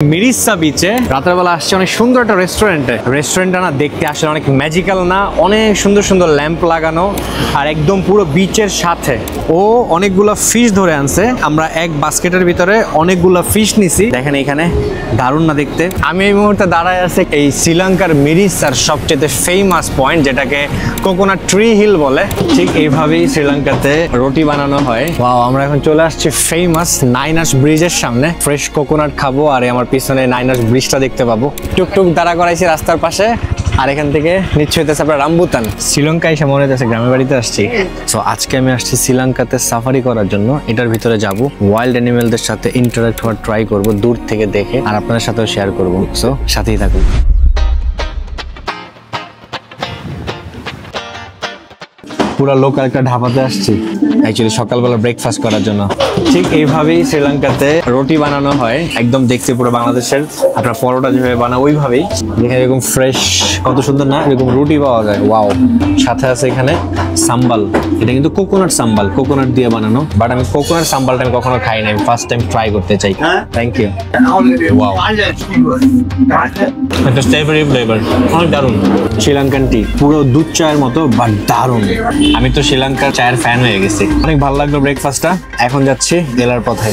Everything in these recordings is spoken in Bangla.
মিরিসা বিচে রাতের বেলা আসছে অনেক সুন্দর একটা রেস্টুরেন্টটা না দেখতে আসলে অনেক ম্যাজিক্যাল না, অনেক সুন্দর সুন্দর ল্যাম্প লাগানো আর একদম পুরো বিচের সাথে। ও অনেকগুলো ফিশ ধরে আনছে, আমরা এক বাস্কেটের ভিতরে অনেকগুলো ফিশ নিছি। দেখেন এখানে দারুণ না দেখতে। আমি এই মুহূর্তে দাঁড়ায় আছি এই শ্রীলঙ্কার মিরিসার সবচেয়ে ফেমাস পয়েন্ট, যেটাকে কোকোনাট ট্রি হিল বলে। ঠিক এইভাবেই শ্রীলঙ্কাতে রুটি বানানো হয়। ওয়াও, আমরা এখন চলে আসছি ফেমাস নাইনাস ব্রিজের সামনে। ফ্রেশ কোকোনাট খাবো আর আমার পিছনে নাইনাস ব্রিজটা দেখতে পাবো। টুকটুক দাঁড়া করাইছি রাস্তার পাশে, আর এখান থেকে নিশ্চয়ই হইতেছে আপনার রামবুতান। শ্রীলঙ্কায় এসে মনে হইতেছে গ্রামের বাড়িতে আসছি। সো আজকে আমি আসছি শ্রীলঙ্কাতে সাফারি করার জন্য। এটার ভিতরে যাব, ওয়াইল্ড অ্যানিমেলদের সাথে ইন্টারঅ্যাক্ট হওয়ার ট্রাই করব দূর থেকে দেখে, আর আপনাদের সাথেও শেয়ার করব। সো সাথেই থাকুন। পুরো লোকাল একটা ঢাবাতে আসছি অ্যাকচুয়ালি সকালবেলা ব্রেকফাস্ট করার জন্য। ঠিক এইভাবেই শ্রীলঙ্কাতে রুটি বানানো হয়, একদম দেখতে পুরো বাংলাদেশের আপনার পরোটা যেভাবে বানায় ওইভাবেই। দেখেন এরকম ফ্রেশ, কত সুন্দর না, এরকম রুটি পাওয়া যায়। ওয়াও, সাথে আছে এখানে সাম্বাল। এটা কিন্তু কোকোনাট সাম্বাল, কোকোনাট দিয়ে বানানো। বাট আমি কোকোনাট সাম্বালটা আমি কখনো খাই না, আমি ফার্স্ট টাইম ট্রাই করতে চাই। Thank you. ওয়াও, একটা স্ট্রবেরি ফ্লেভার, অনেক দারুণ। শ্রীলঙ্কান টি পুরো দুধ চায়ের মতো, বাট দারুণ। আমি তো শ্রীলঙ্কার চায়ের ফ্যান হয়ে গেছি। অনেক ভালো লাগলো ব্রেকফাস্টটা। এখন যাচ্ছি গেলার পথে।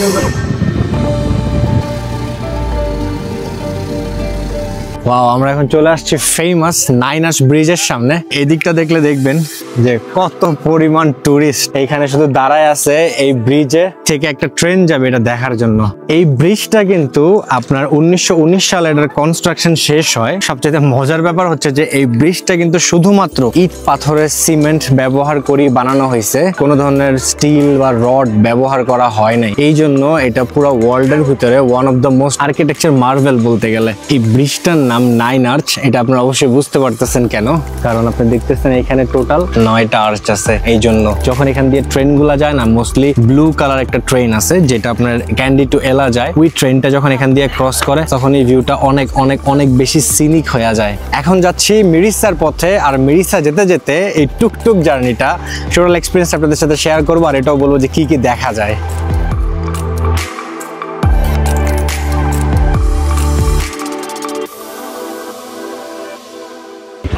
ওয়াও, আমরা এখন চলে আসছি ফেমাস নাইনাস ব্রিজের সামনে। এই দিকটা দেখলে দেখবেন যে কত পরিমাণ টুরিস্ট এখানে শুধু দাঁড়ায় আছে। এই ব্রিজে থেকে একটা ট্রেন যাবে এটা দেখার জন্য। এই ব্রিজটা কিন্তু আপনার 1919 সালে এটার কনস্ট্রাকশন শেষ হয়। সবচেয়ে মজার ব্যাপার হচ্ছে যে এই ব্রিজটা কিন্তু শুধুমাত্র ইট পাথরের সিমেন্ট ব্যবহার করে বানানো হয়েছে, কোনো ধরনের স্টিল বা রড ব্যবহার করা হয় নাই। এই জন্য এটা পুরো ওয়ার্ল্ডের ভিতরে one of the most architecture Marvel বলতে গেলে। এই ব্রিজটার নাম 9 আর্চ। এটা আপনারা অবশ্যই বুঝতে পারতেছেন কেন, কারণ আপনি দেখতেছেন এখানে টোটাল 9টা আর্চ আছে। এই জন্য যখন এখান দিয়ে ট্রেন গুলা যায় না, মোস্টলি ব্লু কালার একটা ট্রেন আছে যেটা আপনার ক্যান্ডি টু এলা যায়। ওই ট্রেনটা যখন এখান দিয়ে ক্রস করে তখন এই ভিউটা অনেক অনেক অনেক বেশি সিনিক হয়ে যায়। এখন যাচ্ছি মিরিসার পথে, আর মিরিসা যেতে যেতে এই টুকটুক জার্নিটা টোটাল এক্সপিরিয়েন্স আপনাদের সাথে শেয়ার করবো, আর এটাও বলবো যে কি কি দেখা যায়।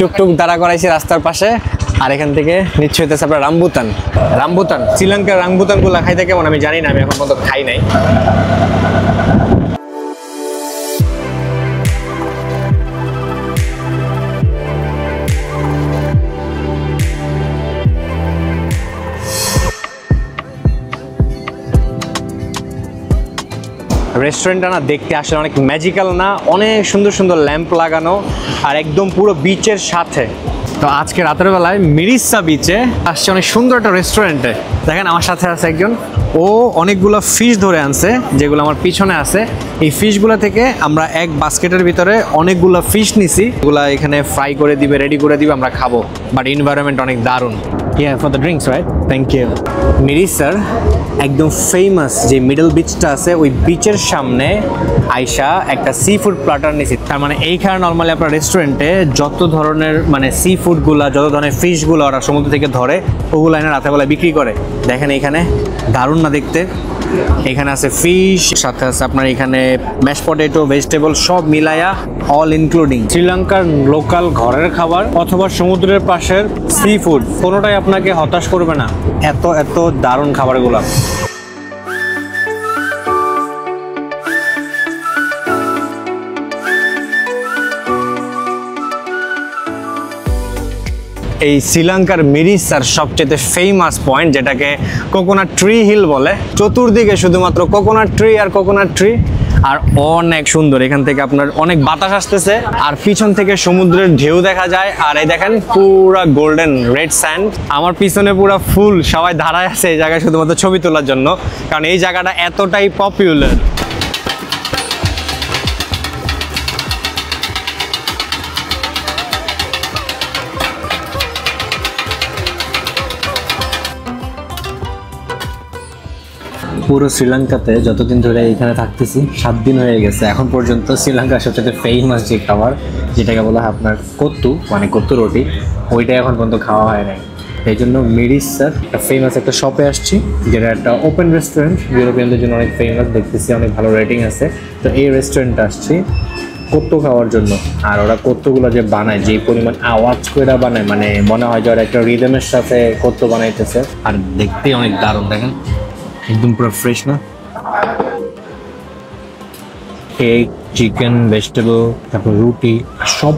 টুকটুক দাঁড়া করাইছি রাস্তার পাশে, আর এখান থেকে নিশ্চয়ই হইতেছে আপনার রামবুতান। শ্রীলঙ্কার রামবুতান গুলা খাইতে কেমন আমি জানি না, আমি এখন পর্যন্ত খাই নাই। রেস্টুরেন্টটা না দেখতে আসলে অনেক ম্যাজিক্যাল না, অনেক সুন্দর সুন্দর ল্যাম্প লাগানো আর একদম পুরো বিচের সাথে। তো আজকে রাতের বেলায় মিরিসা বিচে আসছে অনেক সুন্দর একটা রেস্টুরেন্টে। দেখেন আমার সাথে আছে একজন, ও অনেকগুলো ফিশ ধরে আনছে যেগুলো আমার পিছনে আছে। এই ফিশগুলো থেকে আমরা এক বাস্কেটের ভিতরে অনেকগুলো ফিশ নিছি, এগুলা এখানে ফ্রাই করে দিবে, রেডি করে দিবে, আমরা খাবো। বাট এনভায়রনমেন্ট অনেক দারুণ। Yeah, for the drinks, right? Thank you. মিরিসার একদম ফেমাস যে মিডল বিচটা আছে, ওই বিচের সামনে আইসা একটা সি ফুড প্লাটার নিছি। তার মানে এইখানে নর্মালি আপনার রেস্টুরেন্টে যত ধরনের মানে সি ফুডগুলা, যত ধরনের ফিশগুলো ওরা সমুদ্র থেকে ধরে, ওগুলো এনে রাতেরবেলা বিক্রি করে। দেখেন এইখানে দারুণ না দেখতে। এখানে আছে ফিশ, সাথে আছে আপনার এখানে ম্যাশ পটেটো, ভেজিটেবল সব মিলায়া অল ইনক্লুডিং। শ্রীলঙ্কার লোকাল ঘরের খাবার অথবা সমুদ্রের পাশের সি ফুড, কোনোটাই আপনাকে হতাশ করবে না। এত এত দারুণ খাবারগুলো। এই শ্রীলঙ্কার মিরিসার সবচেয়ে ফেমাস পয়েন্ট, যেটাকে কোকোনাট ট্রি হিল বলে। চতুর্দিকে শুধুমাত্র কোকোনাট ট্রি আর কোকোনাট ট্রি, আর অনেক সুন্দর। এখান থেকে আপনার অনেক বাতাস আসতেছে, আর পিছন থেকে সমুদ্রের ঢেউ দেখা যায়। আর এই দেখেন পুরা গোল্ডেন রেড স্যান্ড। আমার পিছনে পুরা ফুল, সবাই দাঁড়ায় আছে এই জায়গায় শুধুমাত্র ছবি তোলার জন্য, কারণ এই জায়গাটা এতটাই পপুলার। পুরো শ্রীলঙ্কাতে যতদিন ধরে এখানে থাকতেছি, 7 দিন হয়ে গেছে, এখন পর্যন্ত শ্রীলঙ্কার সবচেয়ে ফেমাস যে খাবার, যেটাকে বলা হয় আপনার কত্তু, মানে কত্তু রুটি, ওইটা এখন পর্যন্ত খাওয়া হয় নাই। এই জন্য মিরিসার একটা ফেমাস একটা শপে আসছি, যেটা একটা ওপেন রেস্টুরেন্ট, ইউরোপিয়ানদের জন্য অনেক ফেমাস, দেখতেছি অনেক ভালো রেটিং আছে। তো এই রেস্টুরেন্টে আসছি কোত্তো খাওয়ার জন্য। আর ওরা কোত্তোগুলো যে বানায়, যে পরিমাণ আওয়াজ করে বানায়, মানে মনে হয় যে ওরা একটা রিদমের সাথে কোত্তো বানাইতেছে। আর দেখতেই অনেক দারুণ, দেখেন একদম পুরো ফ্রেশ না? এগ, চিকেন, ভেজিটেবল, তারপর রুটি, সব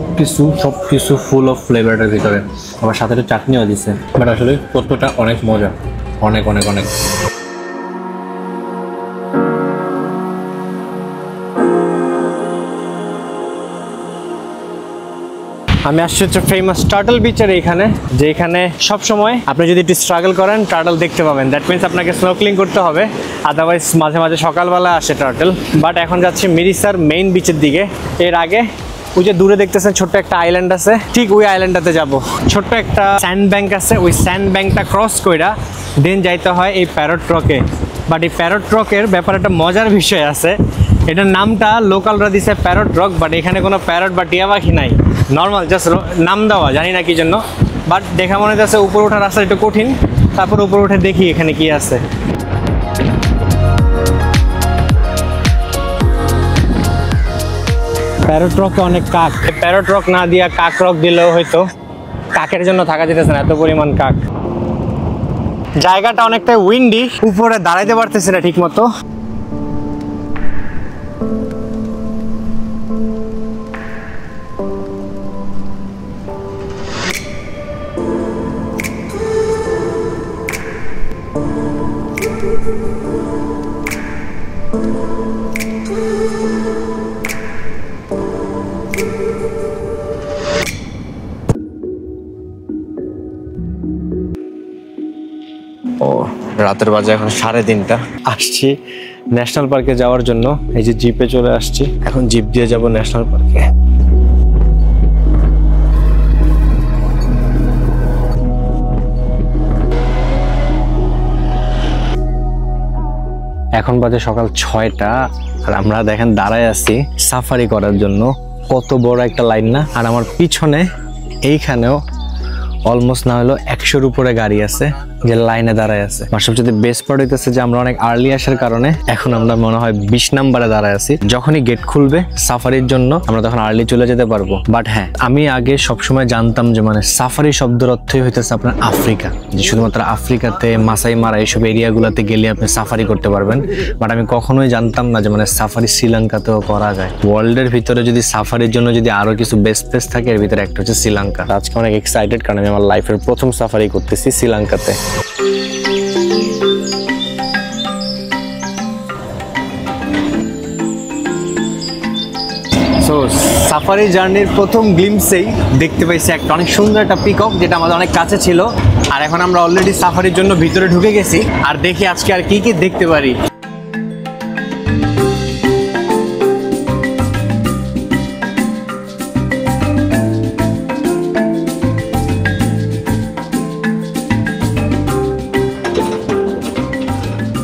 কিছু ফুল অফ ফ্লেভারটার ভিতরে। আমার সাথে একটা চাটনিও দিচ্ছে। বাট আসলে কোত্তোটা অনেক মজা, অনেক অনেক অনেক। আমি আসছি হচ্ছে ফেমাস টার্টল বিচের এইখানে, যেখানে সবসময় আপনি যদি একটু স্ট্রাগল করেন টার্টল দেখতে পাবেন। দ্যাট মিনস আপনাকে স্নোকলিং করতে হবে, আদারওয়াইজ মাঝে মাঝে সকালবেলা আসে টার্টল। বাট এখন যাচ্ছি মিরিসার মেইন বিচের দিকে। এর আগে ওই যে দূরে দেখতেছেন ছোট্ট একটা আইল্যান্ড আছে, ঠিক ওই আইল্যান্ডটাতে যাব। ছোট্ট একটা স্যান্ড ব্যাংক আছে, ওই স্যান্ড ব্যাংকটা ক্রস কইরা দেন যাইতে হয় এই প্যারট রকে। বাট এই প্যারট রকের ব্যাপারে একটা মজার বিষয় আছে, এটার নামটা লোকালরা দিছে প্যারট রক, বাট এখানে কোনো প্যারট বা টিয়া পাখি নাই, নর্মাল জাস্ট নাম দেওয়া, জানি না কি জন্য। বাট দেখা মনে হচ্ছে উপরে ওঠার রাস্তা একটু কঠিন, তারপর উপরে উঠে দেখি এখানে কি আছে। প্যারট রকে অনেক কাক, প্যারট রক না দিয়া কাক রক দিলেও হয়তো, কাকের জন্য থাকা যেতেছে না, এত পরিমাণ কাক। জায়গাটা অনেকটা উইন্ডি, উপরে দাঁড়াইতে পারতেছি না ঠিক মতো। ও রাতের বাজে এখন 3:30। আসছি ন্যাশনাল পার্কে যাওয়ার জন্য, এই যে জিপে চলে আসছি, এখন জিপ দিয়ে যাব ন্যাশনাল পার্কে। এখন বাজে সকাল 6টা, আর আমরা দেখেন দাঁড়ায় আছি সাফারি করার জন্য। কত বড় একটা লাইন না? আর আমার পিছনে এইখানেও অলমোস্ট না হলো 100-র উপরে গাড়ি আছে যে লাইনে দাঁড়ায় আছে। আর সবচেয়ে বেস্ট পার্ট হইতেছে যে আমরা অনেক আর্লি আসার কারণে এখন আমরা মনে হয় 20 নম্বরে দাঁড়ায় আছি। যখনই গেট খুলবে সাফারির জন্য আমরা তখন আর্লি চলে যেতে পারবো। বাট হ্যাঁ, আমি আগে সবসময় জানতাম যে মানে সাফারি শব্দের অর্থই হইতেছে আপনার আফ্রিকা, যে শুধুমাত্র আফ্রিকাতে মাসাই মারা এইসব এরিয়াগুলোতে গেলে আপনি সাফারি করতে পারবেন। বাট আমি কখনোই জানতাম না যে মানে সাফারি শ্রীলঙ্কাতেও করা যায়। ওয়ার্ল্ডের ভিতরে যদি সাফারির জন্য যদি আরো কিছু বেস্ট প্লেস থাকে, এর ভিতরে একটা হচ্ছে শ্রীলঙ্কা। আজকে অনেক এক্সাইটেড, কারণ আমি আমার লাইফের প্রথম সাফারি করতেছি শ্রীলঙ্কাতে। সো সাফারি জার্নির প্রথম গ্লিমসেই দেখতে পাইছি একটা অনেক সুন্দর একটা পিকক, যেটা আমাদের অনেক কাছে ছিল। আর এখন আমরা অলরেডি সাফারির জন্য ভিতরে ঢুকে গেছি, আর দেখি আজকে আর কি কি দেখতে পারি।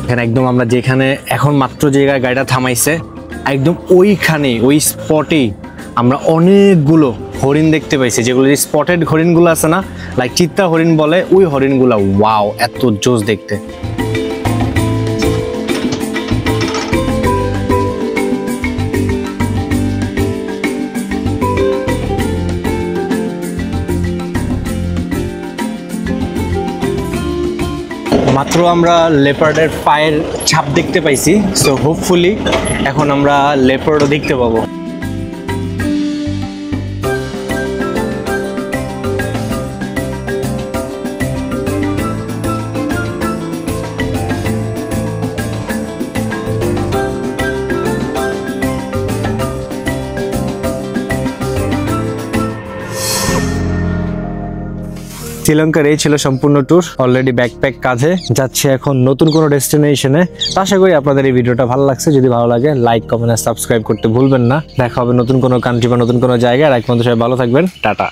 এখানে একদম আমরা যেখানে এখন মাত্র জায়গায় গাড়িটা থামাইছে, একদম ওইখানে ওই স্পটেই আমরা অনেকগুলো হরিণ দেখতে পাইছি, যেগুলো স্পটেড হরিণগুলো আছে না, লাইক চিত্তা হরিণ বলে, ওই হরিণগুলো। ওয়াও, এত জোস দেখতে। মাত্র আমরা লেপার্ডের পায়ের ছাপ দেখতে পাইছি, সো হোপফুলি এখন আমরা লেপার্ডও দেখতে পাবো। শ্রীলঙ্কার এই ছিল সম্পূর্ণ ট্যুর। অলরেডি ব্যাকপ্যাক কাঁধে যাচ্ছে এখন নতুন কোনো ডেস্টিনেশনে। আশা করি আপনাদের এই ভিডিওটা ভালো লাগছে। যদি ভালো লাগে লাইক, কমেন্ট আর সাবস্ক্রাইব করতে ভুলবেন না। দেখা হবে নতুন কোনো কান্ট্রি বা নতুন কোনো জায়গায়। আর এক পর্যন্ত সবাই ভালো থাকবেন। টাটা।